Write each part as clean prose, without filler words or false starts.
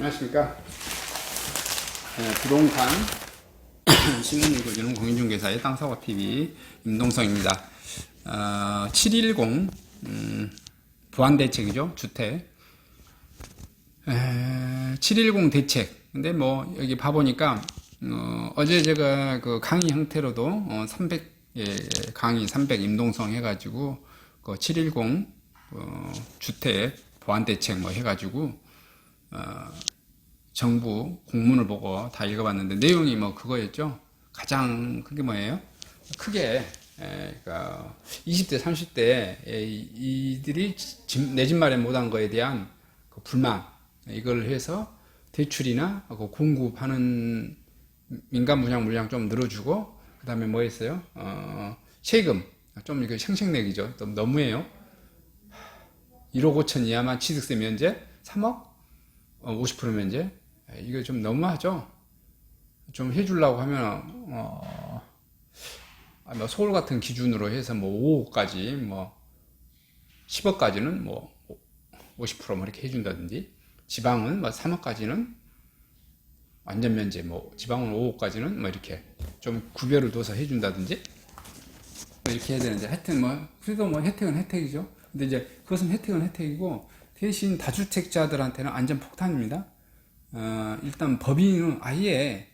안녕하십니까. 부동산 신문 읽어주는 공인중개사의 땅사고TV 임동성입니다. 710 부안대책이죠. 주택 710 대책. 근데 뭐 여기 봐보니까 어제 제가 그 강의 형태로도 300 강의 300 임동성 해가지고 그 710 주택 보안대책 뭐 해가지고 정부 공문을 보고 다 읽어봤는데 내용이 뭐 그거였죠. 가장 크게 뭐예요? 크게 그러니까 20대 30대 이들이 내 집 마련 못한 거에 대한 그 불만, 이걸 해서 대출이나 그 공급하는 민간 분양 물량 좀 늘어주고, 그 다음에 뭐 했어요? 세금 좀 이거 생색내기죠. 좀 너무해요. 1억 5천 이하만 취득세 면제, 3억 50% 면제. 이거 좀 너무하죠. 좀 해주려고 하면 뭐 서울 같은 기준으로 해서 뭐 5억까지 뭐 10억까지는 뭐 50% 이렇게 해준다든지, 지방은 뭐 3억까지는 완전 면제, 뭐 지방은 5억까지는 뭐 이렇게 좀 구별을 둬서 해준다든지 뭐 이렇게 해야 되는데, 하여튼 뭐 그래도 뭐 혜택은 혜택이죠. 근데 이제 그것은 혜택은 혜택이고, 대신 다주택자들한테는 안전폭탄입니다. 일단 법인은 아예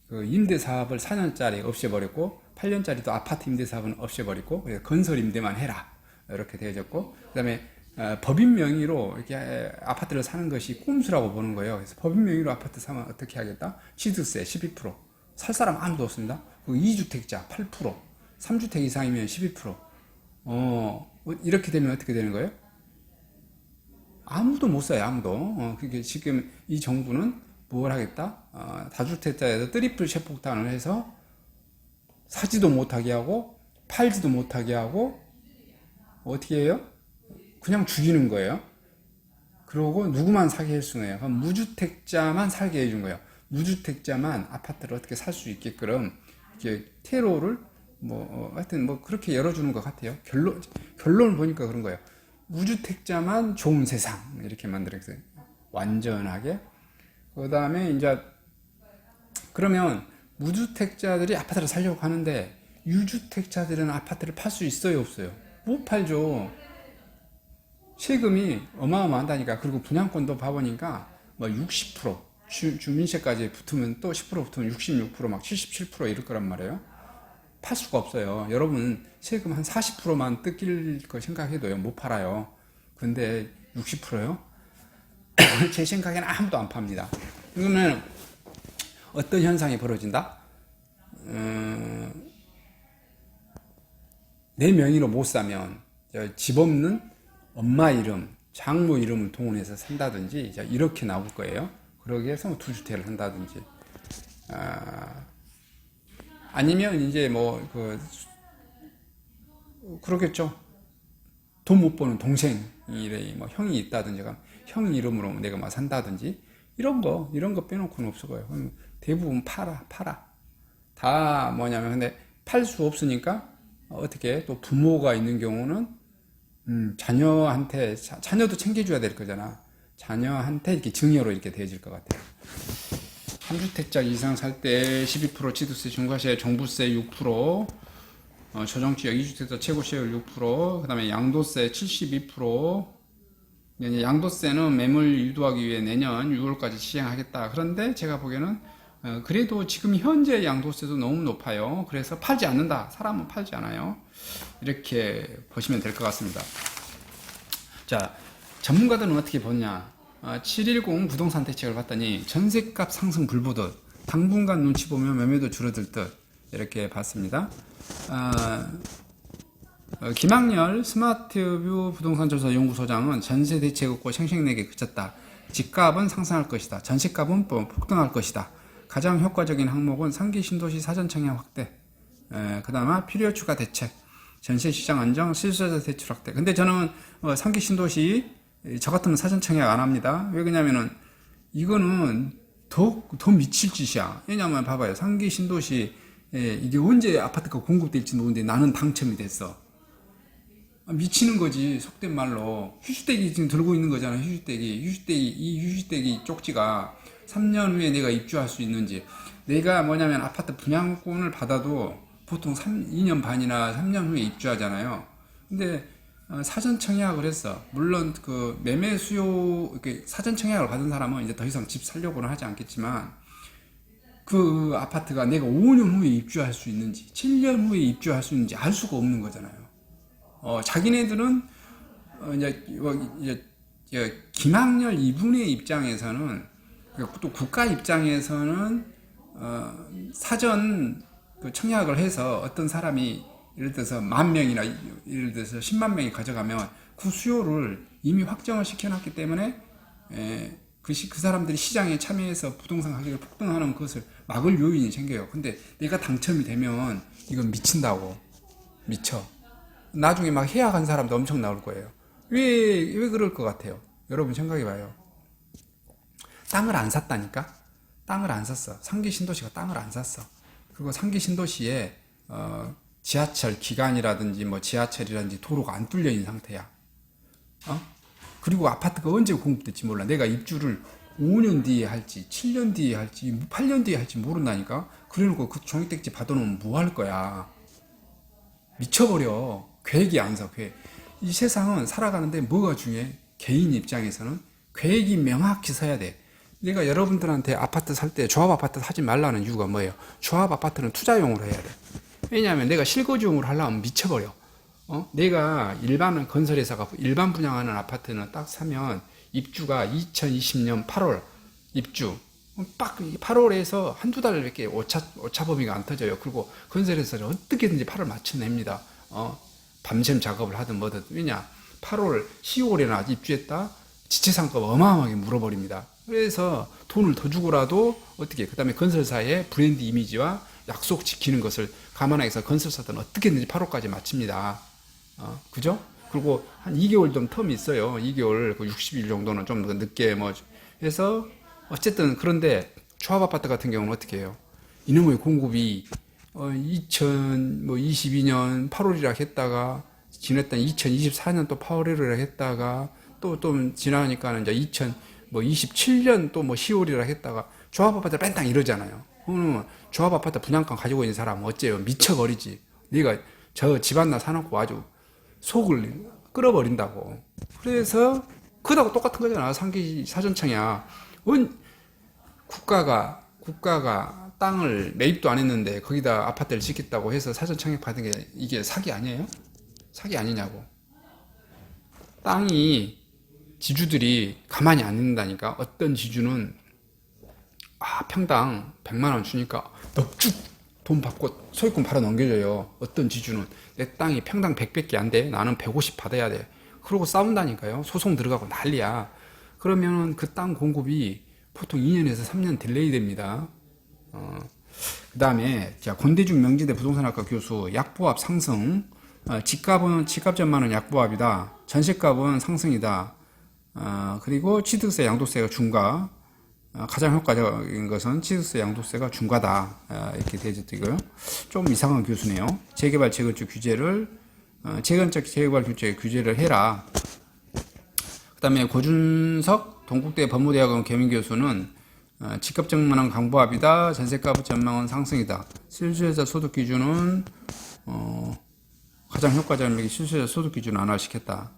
그 임대사업을 4년짜리 없애버렸고, 8년짜리도 아파트 임대사업은 없애버리고, 그래서 건설 임대만 해라 이렇게 되어졌고, 그 다음에 법인 명의로 이렇게 아파트를 사는 것이 꼼수라고 보는 거예요. 그래서 법인 명의로 아파트 사면 어떻게 하겠다? 취득세 12%, 살 사람 아무도 없습니다. 그리고 2주택자 8%, 3주택 이상이면 12%. 이렇게 되면 어떻게 되는 거예요? 아무도 못 사요, 아무도. 그게 지금 이 정부는 뭘 하겠다? 다주택자에서 트리플 셰폭탄을 해서 사지도 못하게 하고, 팔지도 못하게 하고, 어떻게 해요? 그냥 죽이는 거예요. 그러고 누구만 사게 해주는 거예요. 그럼 무주택자만 살게 해준 거예요. 무주택자만 아파트를 어떻게 살 수 있게끔 이렇게 퇴로를 하여튼 뭐 그렇게 열어주는 것 같아요. 결론을 보니까 그런 거예요. 무주택자만 좋은 세상 이렇게 만들었어요. 완전하게. 그 다음에 이제 그러면 무주택자들이 아파트를 살려고 하는데, 유주택자들은 아파트를 팔 수 있어요, 없어요? 못 팔죠. 세금이 어마어마한다니까. 그리고 분양권도 봐보니까 뭐 60% 주민세까지 붙으면 또 10% 붙으면 66% 막 77% 이럴 거란 말이에요. 팔 수가 없어요. 여러분 세금 한 40%만 뜯길 거 생각해도요, 못 팔아요. 근데 60%요? 제 생각에는 아무도 안 팝니다. 그러면 어떤 현상이 벌어진다? 내 명의로 못 사면 집 없는 엄마 이름, 장모 이름을 동원해서 산다든지 이렇게 나올 거예요. 그러기 위해서 2주택을 한다든지, 아니면 이제 그러겠죠. 돈 못 버는 동생이 뭐 형이 있다든지, 형 이름으로 내가 막 산다든지, 이런 거 빼놓고는 없을 거예요. 대부분 팔아. 다 뭐냐면, 근데 팔 수 없으니까 어떻게, 또 부모가 있는 경우는 자녀한테, 자녀도 챙겨줘야 될 거잖아. 자녀한테 이렇게 증여로 이렇게 되어질 것 같아요. 3주택자 이상 살 때 12% 취득세, 중과세, 종부세 6%, 조정지역 2주택자 최고세율 6%, 그 다음에 양도세 72%. 양도세는 매물 유도하기 위해 내년 6월까지 시행하겠다. 그런데 제가 보기에는 그래도 지금 현재 양도세도 너무 높아요. 그래서 팔지 않는다. 사람은 팔지 않아요. 이렇게 보시면 될 것 같습니다. 자, 전문가들은 어떻게 보냐? 710 부동산 대책을 봤더니 전세값 상승 불보듯, 당분간 눈치 보면 매매도 줄어들 듯, 이렇게 봤습니다. 김학렬 스마트뷰 부동산조사연구소장은 전세 대책 없고 생색내기 그쳤다. 집값은 상승할 것이다. 전세값은 폭등할 것이다. 가장 효과적인 항목은 상기 신도시 사전 청약 확대, 그 다음에 필요 추가 대책, 전세 시장 안정, 실수요자 대출 확대. 근데 저는 상기 신도시 저 같으면 사전 청약 안 합니다. 왜 그러냐면은 이거는 더 미칠 짓이야. 왜냐면 봐봐요. 상기 신도시 이게 언제 아파트가 공급될지 모르는데 나는 당첨이 됐어. 미치는 거지. 속된 말로. 휴지떼기 지금 들고 있는 거잖아. 이 휴지떼기 쪽지가 3년 후에 내가 입주할 수 있는지. 내가 뭐냐면 아파트 분양권을 받아도 보통 2년 반이나 3년 후에 입주하잖아요. 근데 사전 청약을 했어. 물론 그 매매 수요 이렇게 사전 청약을 받은 사람은 이제 더 이상 집 살려고는 하지 않겠지만 그 아파트가 내가 5년 후에 입주할 수 있는지 7년 후에 입주할 수 있는지 알 수가 없는 거잖아요. 자기네들은 이제 김학렬 이분의 입장에서는 또 국가 입장에서는 사전 그 청약을 해서 어떤 사람이 예를 들어서 10,000명이나 예를 들어서 10만 명이 가져가면 그 수요를 이미 확정을 시켜놨기 때문에 그 사람들이 시장에 참여해서 부동산 가격을 폭등하는 것을 막을 요인이 생겨요. 근데 내가 당첨이 되면 이건 미친다고. 미쳐. 나중에 막 해약한 사람도 엄청 나올 거예요. 왜 그럴 것 같아요? 여러분 생각해봐요. 땅을 안 샀다니까? 땅을 안 샀어. 상기 신도시가 땅을 안 샀어. 그리고 상기 신도시에 지하철 기관이라든지 뭐 지하철이라든지 도로가 안 뚫려 있는 상태야. 그리고 아파트가 언제 공급될지 몰라. 내가 입주를 5년 뒤에 할지 7년 뒤에 할지 8년 뒤에 할지 모른다니까. 그래놓고 그 종이택지 받아놓으면 뭐 할 거야. 미쳐버려. 계획이 안 서. 계획. 이 세상은 살아가는데 뭐가 중요해? 개인 입장에서는 계획이 명확히 서야 돼. 내가 여러분들한테 아파트 살 때 조합 아파트 사지 말라는 이유가 뭐예요? 조합 아파트는 투자용으로 해야 돼. 왜냐하면 내가 실거주용으로 하려면 미쳐버려. 내가 일반 건설회사가 일반 분양하는 아파트는 딱 사면 입주가 2020년 8월 입주. 딱 8월에서 한두 달밖에 오차 범위가 안 터져요. 그리고 건설회사를 어떻게든지 8월 맞춰냅니다. 밤샘 작업을 하든 뭐든. 왜냐? 8월, 10월에나 입주했다? 지체상가 어마어마하게 물어버립니다. 그래서 돈을 더 주고라도 어떻게, 그 다음에 건설사의 브랜드 이미지와 약속 지키는 것을 감안해서 건설사들은 어떻게든지 8월까지 마칩니다. 그죠? 그리고 한 2개월 좀 텀이 있어요. 2개월, 그 60일 정도는 좀 더 늦게 뭐 해서 어쨌든 그런데 조합 아파트 같은 경우는 어떻게 해요? 이놈의 공급이 2022년 8월이라 했다가 지냈던 2024년 또 8월이라 했다가 또 지나니까는 이제 2027년 또 뭐 10월이라 했다가 조합 아파트 뺀땅 이러잖아요. 조합 아파트 분양권 가지고 있는 사람은 어째요? 미쳐버리지. 네가 저 집 하나 사놓고 아주 속을 끌어버린다고. 그래서 그다고 똑같은 거잖아. 상기 사전청약. 국가가 땅을 매입도 안 했는데 거기다 아파트를 짓겠다고 해서 사전청약 받은 게 이게 사기 아니에요? 사기 아니냐고. 땅이 지주들이 가만히 안 있는다니까. 어떤 지주는 평당 100만 원 주니까 넉죽 돈 받고 소유권 바로 넘겨줘요. 어떤 지주는 내 땅이 평당 100밖에 안 돼. 나는 150 받아야 돼. 그러고 싸운다니까요. 소송 들어가고 난리야. 그러면 그 땅 공급이 보통 2년에서 3년 딜레이 됩니다. 그 다음에 권대중 명지대 부동산학과 교수 약보합 상승. 집값 전망은 약보합이다. 전세값은 상승이다. 그리고 취득세 양도세가 중과. 가장 효과적인 것은 취득세 양도세가 중과다. 이렇게 되어있고요. 좀 이상한 교수네요. 재개발 재건축 규제를 재건축 재개발 규제를 해라. 그 다음에 고준석 동국대 법무대학원 겸임교수는 집값 전망은 강보합이다. 전세값 전망은 상승이다. 실수요자 소득 기준은 가장 효과적인 실수요자 소득 기준 완화시켰다.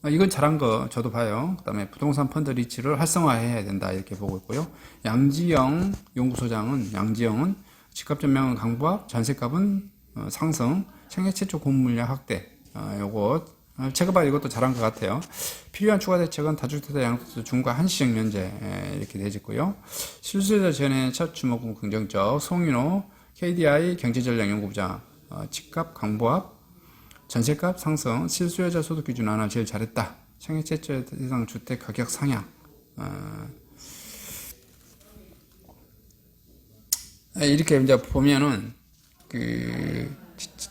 이건 잘한 거 저도 봐요. 그 다음에 부동산 펀드 리츠를 활성화해야 된다 이렇게 보고 있고요. 양지영 연구소장은 집값 전망은 강보합, 전세값은 상승, 생애 최초 공물량 확대. 요거 제가 봐도 이것도 잘한 것 같아요. 필요한 추가 대책은 다주택자 양도세 중과 한시적 면제 이렇게 되어있고요. 실수요자 지원의 첫 주목은 긍정적. 송인호 KDI 경제전략 연구부장 집값 강보합, 전세값 상승, 실수요자 소득 기준 완화 제일 잘했다. 생애 최초 대상 주택 가격 상향. 이렇게 이제 보면은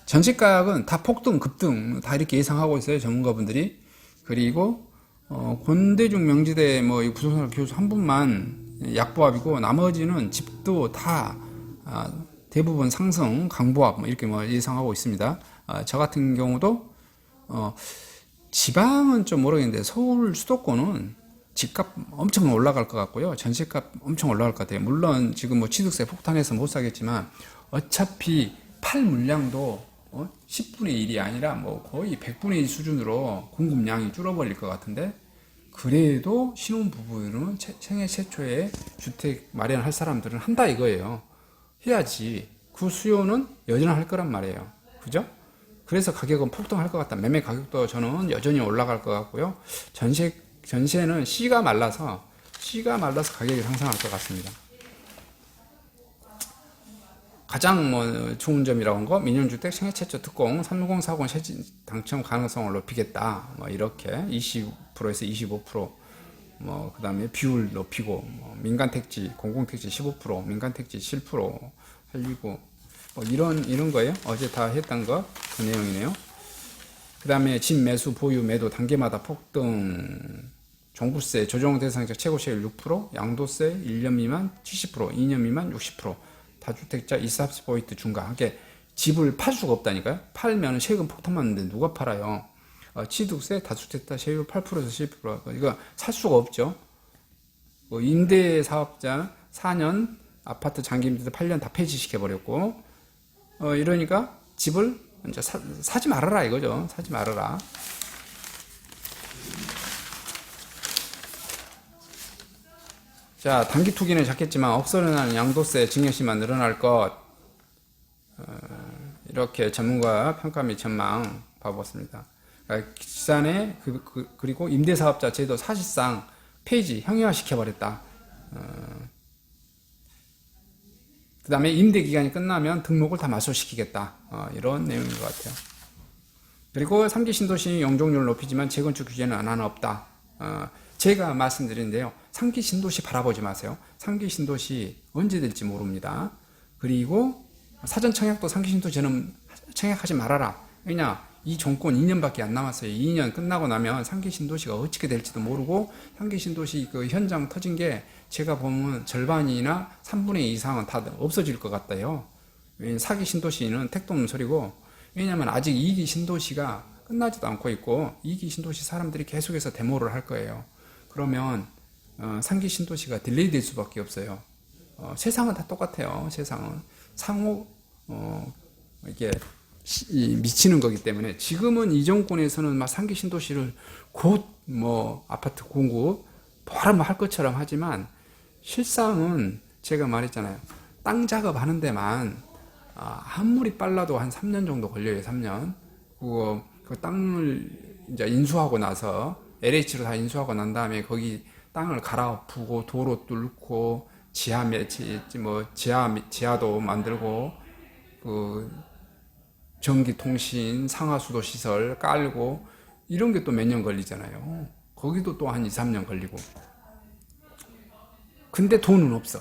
전세가격은 다 폭등, 급등 다 이렇게 예상하고 있어요. 전문가분들이. 그리고 권대중 명지대 뭐 부동산 교수 한 분만 약보합이고 나머지는 집도 다 대부분 상승, 강보합 이렇게 예상하고 있습니다. 저 같은 경우도 어, 지방은 좀 모르겠는데 서울 수도권은 집값 엄청 올라갈 것 같고요. 전세값 엄청 올라갈 것 같아요. 물론 지금 뭐 취득세 폭탄해서 못 사겠지만 어차피 팔 물량도 10분의 1이 아니라 뭐 거의 100분의 1 수준으로 공급량이 줄어버릴 것 같은데 그래도 신혼부부는 생애 최초에 주택 마련할 사람들은 한다 이거예요. 해야지 그 수요는 여전할 거란 말이에요. 그죠? 그래서 가격은 폭등할 것 같다. 매매 가격도 저는 여전히 올라갈 것 같고요. 전세는 씨가 말라서 가격이 상승할 것 같습니다. 가장 뭐 좋은 점이라고 한 거, 민영주택 생애 최초 특공 3040 세진 당첨 가능성을 높이겠다. 뭐 이렇게 20%에서 25%, 그다음에 비율 높이고, 민간 택지, 공공 택지 15%, 민간 택지 7% 살리고, 이런 거예요. 어제 다 했던 거 그 내용이네요. 그다음에 집 매수, 보유, 매도 단계마다 폭등. 종부세 조정 대상자 최고세율 6%, 양도세 1년 미만 70%, 2년 미만 60%, 다주택자 24% 중과하게 집을 팔 수가 없다니까요. 팔면 세금 폭탄 맞는데 누가 팔아요? 취득세, 다주택자 세율 8%에서 12%. 이거 살 수가 없죠. 임대 사업자 4년, 아파트 장기 임대 8년 다 폐지시켜버렸고, 이러니까 집을 이제 사지 말아라 이거죠. 사지 말아라. 자, 단기 투기는 작겠지만 억서른하는 양도세 증여시만 늘어날 것. 이렇게 전문가 평가 및 전망 봐봤습니다. 기산에 그리고 임대사업자 제도 사실상 폐지, 형해화 시켜버렸다. 그 다음에 임대기간이 끝나면 등록을 다 마소시키겠다. 이런 내용인 것 같아요. 그리고 3기 신도시 용적률을 높이지만 재건축 규제는 하나 없다. 제가 말씀드린데요. 3기 신도시 바라보지 마세요. 3기 신도시 언제 될지 모릅니다. 그리고 사전 청약도 3기 신도시 저는 청약하지 말아라. 왜냐? 이 정권 2년밖에 안 남았어요. 2년 끝나고 나면 3기 신도시가 어떻게 될지도 모르고 3기 신도시 그 현장 터진 게 제가 보면 절반이나 3분의 2 이상은 다 없어질 것 같아요. 4기 신도시는 택도 없는 소리고 왜냐면 아직 2기 신도시가 끝나지도 않고 있고 2기 신도시 사람들이 계속해서 데모를 할 거예요. 그러면 3기 신도시가 딜레이 될 수밖에 없어요. 세상은 다 똑같아요. 세상은 상호 이게 미치는 거기 때문에 지금은 이 정권에서는 막 3기 신도시를 곧 아파트 공급 할 것처럼 하지만 실상은 제가 말했잖아요. 땅 작업하는 데만 아무리 빨라도 한 3년 정도 걸려요. 3년. 그 땅을 이제 인수하고 나서 LH로 다 인수하고 난 다음에 거기 땅을 갈아엎고 도로 뚫고 지하도 만들고 그 전기통신 상하수도 시설 깔고 이런 게 또 몇 년 걸리잖아요. 거기도 또 한 2, 3년 걸리고. 근데 돈은 없어.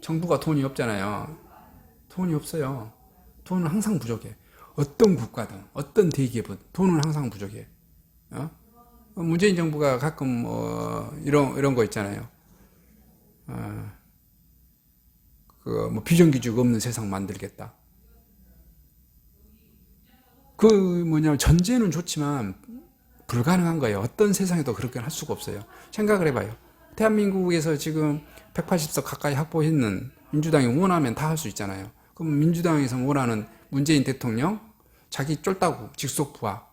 정부가 돈이 없잖아요. 돈이 없어요. 돈은 항상 부족해. 어떤 국가든, 어떤 대기업은 돈은 항상 부족해. 문재인 정부가 가끔 이런 거 있잖아요. 비정규직 없는 세상 만들겠다. 전제는 좋지만 불가능한 거예요. 어떤 세상에도 그렇게 할 수가 없어요. 생각을 해봐요. 대한민국에서 지금 180석 가까이 확보했는 민주당이 원하면 다 할 수 있잖아요. 그럼 민주당에서 원하는 문재인 대통령 자기 쫄따구 직속 부하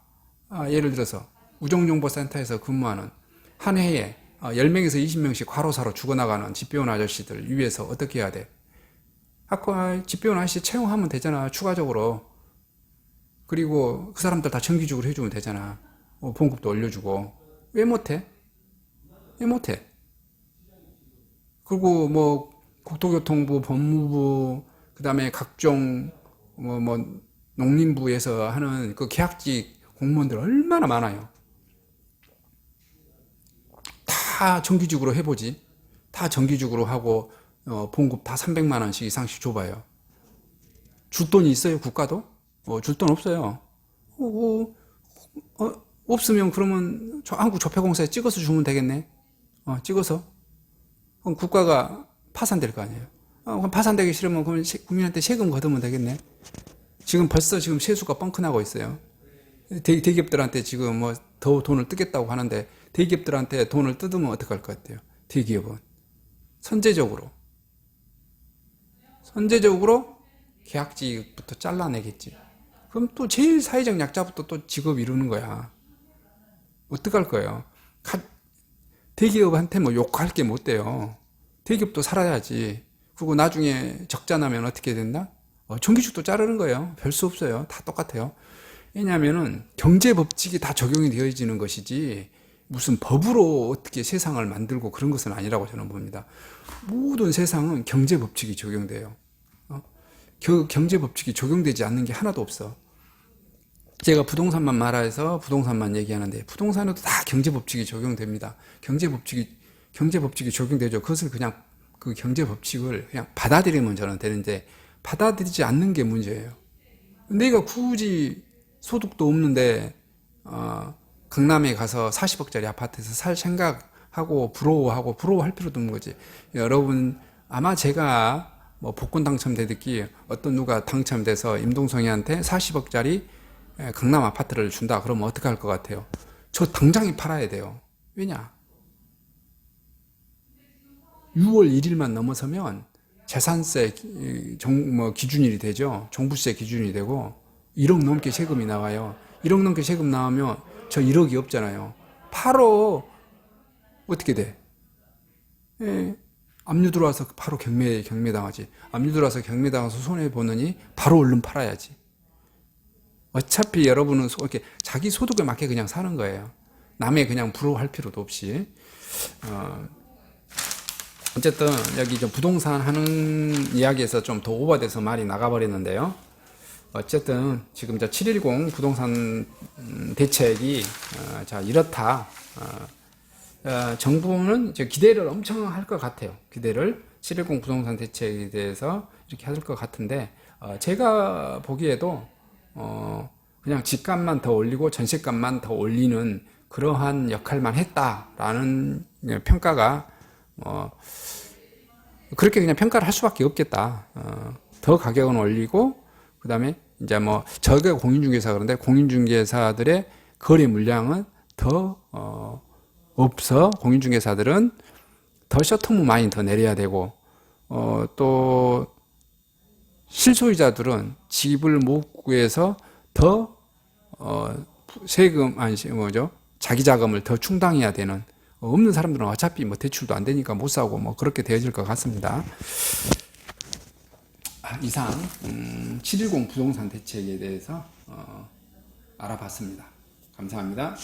예를 들어서 우정정보센터에서 근무하는 한 해에 10명에서 20명씩 과로사로 죽어나가는 집배원 아저씨들 위해서 어떻게 해야 돼? 아까 집배원 아저씨 채용하면 되잖아. 추가적으로. 그리고 그 사람들 다 정기적으로 해주면 되잖아. 봉급도 올려주고. 왜 못해? 왜 못해? 그리고 국토교통부, 법무부, 그 다음에 각종 농림부에서 하는 그 계약직 공무원들 얼마나 많아요. 다 정기적으로 해보지. 다 정기적으로 하고 봉급 다 300만 원씩 이상씩 줘봐요. 줄 돈이 있어요, 국가도? 줄 돈 없어요. 없으면 그러면 한국조폐공사에 찍어서 주면 되겠네. 찍어서. 그럼 국가가 파산될 거 아니에요. 그럼 파산되기 싫으면 그럼 국민한테 세금 걷으면 되겠네. 지금 벌써 세수가 뻥크나고 있어요. 대기업들한테 지금 뭐 더 돈을 뜨겠다고 하는데 대기업들한테 돈을 뜯으면 어떡할 것 같아요? 대기업은 선제적으로 계약직부터 잘라내겠지. 그럼 또 제일 사회적 약자부터 또 직업 이루는 거야. 어떡할 거예요? 대기업한테 뭐 욕할 게 못 돼요. 대기업도 살아야지. 그리고 나중에 적자 나면 어떻게 된다? 정규직도 자르는 거예요. 별 수 없어요. 다 똑같아요. 왜냐하면은 경제 법칙이 다 적용이 되어지는 것이지 무슨 법으로 어떻게 세상을 만들고 그런 것은 아니라고 저는 봅니다. 모든 세상은 경제 법칙이 적용돼요. 경제 법칙이 적용되지 않는 게 하나도 없어. 제가 부동산만 말해서 부동산만 얘기하는데 부동산에도 다 경제 법칙이 적용됩니다. 경제 법칙이 적용되죠. 그것을 그냥 그 경제 법칙을 그냥 받아들이면 저는 되는데 받아들이지 않는 게 문제예요. 내가 굳이 소득도 없는데 강남에 가서 40억짜리 아파트에서 살 생각하고 부러워할 필요도 없는 거지. 여러분 아마 제가 뭐 복권 당첨되듯이 어떤 누가 당첨돼서 임동성이한테 40억짜리 강남 아파트를 준다 그러면 어떻게 할 것 같아요? 저 당장에 팔아야 돼요. 왜냐? 6월 1일만 넘어서면 재산세 기준일이 되죠. 종부세 기준이 되고 1억 넘게 세금이 나와요. 1억 넘게 세금 나오면 저 1억이 없잖아요. 바로 어떻게 돼? 압류 들어와서 바로 경매당하지. 압류 들어와서 경매당해서 손해보느니 바로 얼른 팔아야지. 어차피 여러분은 이렇게 자기 소득에 맞게 그냥 사는 거예요. 남의 그냥 부러워할 필요도 없이. 어쨌든 여기 좀 부동산 하는 이야기에서 좀 더 오버돼서 말이 나가버렸는데요. 어쨌든 지금 710 부동산 대책이 자 이렇다. 정부는 이제 기대를 엄청 할 것 같아요. 기대를 710 부동산 대책에 대해서 이렇게 할 것 같은데 제가 보기에도 그냥 집값만 더 올리고 전세값만 더 올리는 그러한 역할만 했다라는 평가가 그렇게 그냥 평가를 할 수밖에 없겠다. 더 가격은 올리고 그 다음에 이제 뭐 저게 공인중개사 그런데 공인중개사들의 거래 물량은 더 없어. 공인중개사들은 더 셔터문 많이 더 내려야 되고 또 실소유자들은 집을 못 구해서 더 세금 아니 뭐죠? 자기 자금을 더 충당해야 되는 없는 사람들은 어차피 뭐 대출도 안 되니까 못 사고 뭐 그렇게 되어질 것 같습니다. 이상 710 부동산 대책에 대해서 알아봤습니다. 감사합니다.